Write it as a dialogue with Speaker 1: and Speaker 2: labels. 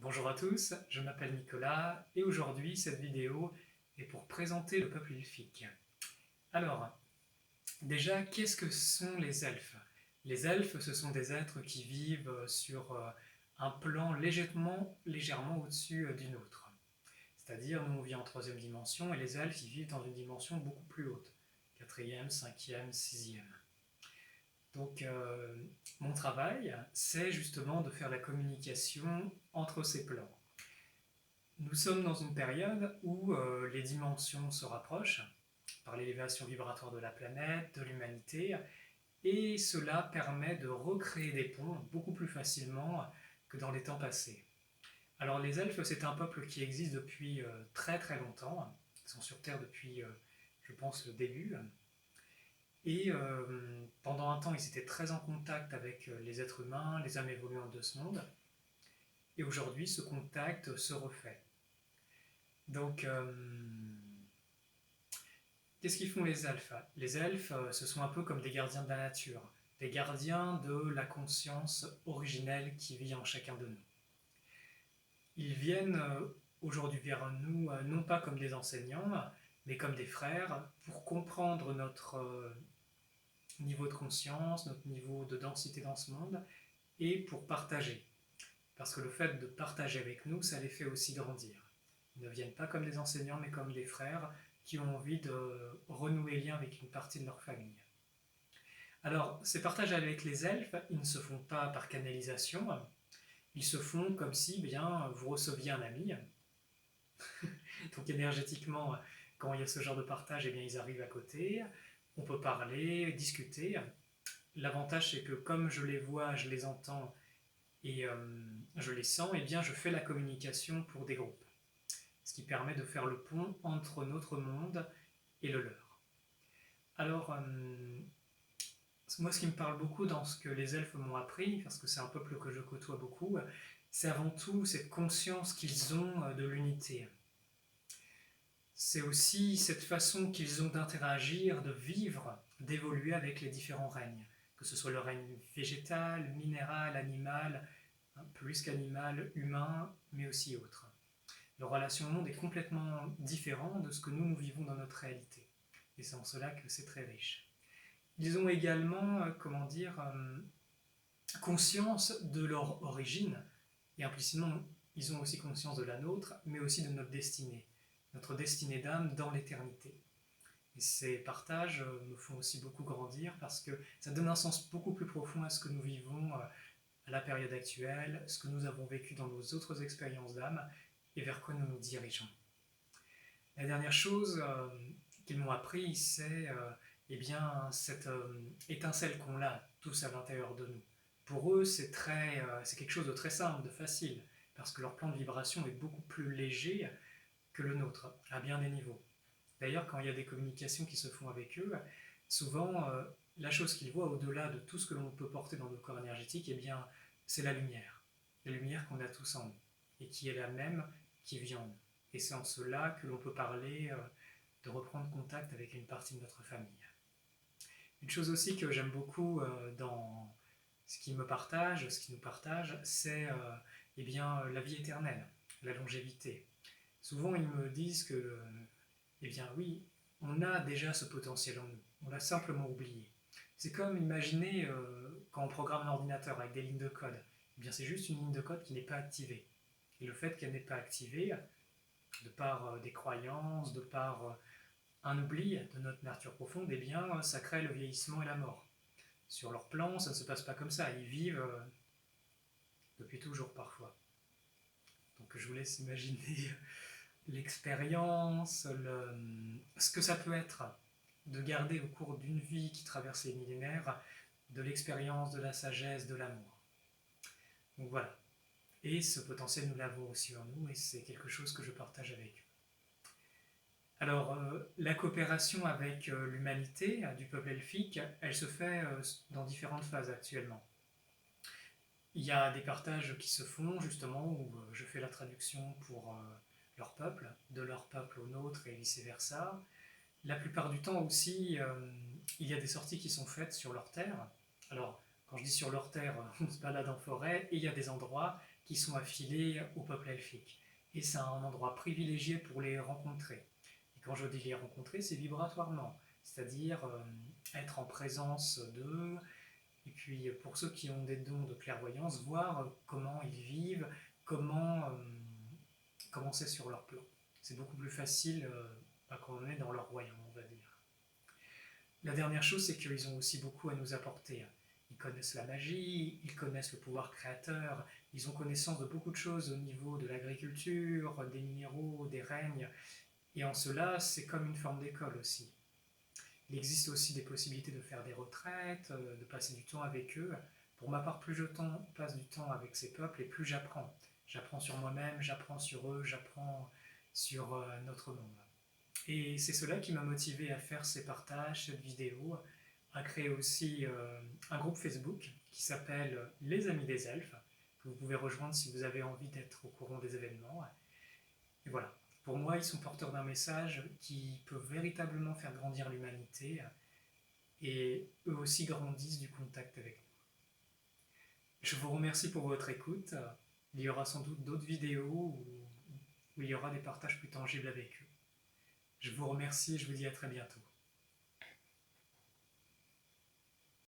Speaker 1: Bonjour à tous, je m'appelle Nicolas et aujourd'hui cette vidéo est pour présenter le peuple elfique. Alors, déjà, qu'est-ce que sont les elfes? Les elfes, ce sont des êtres qui vivent sur un plan légèrement au-dessus du nôtre. C'est-à-dire, nous on vit en troisième dimension et les elfes ils vivent dans une dimension beaucoup plus haute, quatrième, cinquième, sixième. Donc, mon travail, c'est justement de faire la communication entre ces plans. Nous sommes dans une période où les dimensions se rapprochent par l'élévation vibratoire de la planète, de l'humanité, et cela permet de recréer des ponts beaucoup plus facilement que dans les temps passés. Alors les elfes, c'est un peuple qui existe depuis très très longtemps. Ils sont sur Terre depuis, je pense, le début. Et pendant un temps, ils étaient très en contact avec les êtres humains, les âmes évoluantes de ce monde. Et aujourd'hui, ce contact se refait. Donc, qu'est-ce qu'ils font les elfes? Les elfes, ce sont un peu comme des gardiens de la nature, des gardiens de la conscience originelle qui vit en chacun de nous. Ils viennent aujourd'hui vers nous, non pas comme des enseignants, mais comme des frères, pour comprendre notre niveau de conscience, notre niveau de densité dans ce monde, et pour partager. Parce que le fait de partager avec nous, ça les fait aussi grandir. Ils ne viennent pas comme des enseignants, mais comme des frères qui ont envie de renouer lien avec une partie de leur famille. Alors, ces partages avec les elfes, ils ne se font pas par canalisation, ils se font comme si bien, vous receviez un ami. Donc énergétiquement, quand il y a ce genre de partage, eh bien, ils arrivent à côté, on peut parler, discuter. L'avantage, c'est que comme je les vois, je les entends et je les sens, eh bien, je fais la communication pour des groupes. Ce qui permet de faire le pont entre notre monde et le leur. Alors, moi, ce qui me parle beaucoup dans ce que les elfes m'ont appris, parce que c'est un peuple que je côtoie beaucoup, c'est avant tout cette conscience qu'ils ont de l'unité. C'est aussi cette façon qu'ils ont d'interagir, de vivre, d'évoluer avec les différents règnes, que ce soit le règne végétal, minéral, animal, plus qu'animal, humain, mais aussi autre. Leur relation au monde est complètement différente de ce que nous vivons dans notre réalité. Et c'est en cela que c'est très riche. Ils ont également, conscience de leur origine, et implicitement, ils ont aussi conscience de la nôtre, mais aussi de notre destinée d'âme dans l'éternité. Et ces partages me font aussi beaucoup grandir parce que ça donne un sens beaucoup plus profond à ce que nous vivons à la période actuelle, ce que nous avons vécu dans nos autres expériences d'âme et vers quoi nous nous dirigeons. La dernière chose qu'ils m'ont appris, c'est eh bien, cette étincelle qu'on a tous à l'intérieur de nous. Pour eux, c'est quelque chose de très simple, de facile, parce que leur plan de vibration est beaucoup plus léger que le nôtre, à bien des niveaux. D'ailleurs, quand il y a des communications qui se font avec eux, souvent, la chose qu'ils voient au-delà de tout ce que l'on peut porter dans nos corps énergétiques, eh bien, c'est la lumière. La lumière qu'on a tous en nous, et qui est la même qui vit en nous. Et c'est en cela que l'on peut parler de reprendre contact avec une partie de notre famille. Une chose aussi que j'aime beaucoup dans ce qui me partage, ce qui nous partage, c'est eh bien, la vie éternelle, la longévité. Souvent, ils me disent que, eh bien oui, on a déjà ce potentiel en nous, on l'a simplement oublié. C'est comme imaginer quand on programme un ordinateur avec des lignes de code, eh bien c'est juste une ligne de code qui n'est pas activée. Et le fait qu'elle n'est pas activée, de par des croyances, de par un oubli de notre nature profonde, eh bien ça crée le vieillissement et la mort. Sur leur plan, ça ne se passe pas comme ça, ils vivent depuis toujours parfois. Donc je vous laisse imaginer l'expérience, ce que ça peut être de garder au cours d'une vie qui traverse les millénaires de l'expérience, de la sagesse, de l'amour. Donc voilà. Et ce potentiel, nous l'avons aussi en nous et c'est quelque chose que je partage avec eux. Alors, la coopération avec l'humanité du peuple elfique, elle se fait dans différentes phases actuellement. Il y a des partages qui se font justement où je fais la traduction pour leur peuple, de leur peuple au nôtre et vice-versa. La plupart du temps aussi, il y a des sorties qui sont faites sur leur terre. Alors, quand je dis sur leur terre, on se balade en forêt et il y a des endroits qui sont affiliés au peuple elfique. Et c'est un endroit privilégié pour les rencontrer. Et quand je dis les rencontrer, c'est vibratoirement, c'est-à-dire être en présence d'eux, et puis pour ceux qui ont des dons de clairvoyance, voir comment ils vivent, comment c'est sur leur plan. C'est beaucoup plus facile quand on est dans leur royaume, on va dire. La dernière chose, c'est qu'ils ont aussi beaucoup à nous apporter. Ils connaissent la magie, ils connaissent le pouvoir créateur, ils ont connaissance de beaucoup de choses au niveau de l'agriculture, des minéraux, des règnes, et en cela, c'est comme une forme d'école aussi. Il existe aussi des possibilités de faire des retraites, de passer du temps avec eux. Pour ma part, plus je passe du temps avec ces peuples, et plus j'apprends. J'apprends sur moi-même, j'apprends sur eux, j'apprends sur notre monde. Et c'est cela qui m'a motivé à faire ces partages, cette vidéo, à créer aussi un groupe Facebook qui s'appelle Les Amis des Elfes, que vous pouvez rejoindre si vous avez envie d'être au courant des événements. Et voilà, pour moi, ils sont porteurs d'un message qui peut véritablement faire grandir l'humanité, et eux aussi grandissent du contact avec nous. Je vous remercie pour votre écoute. Il y aura sans doute d'autres vidéos où il y aura des partages plus tangibles avec eux. Je vous remercie et je vous dis à très bientôt.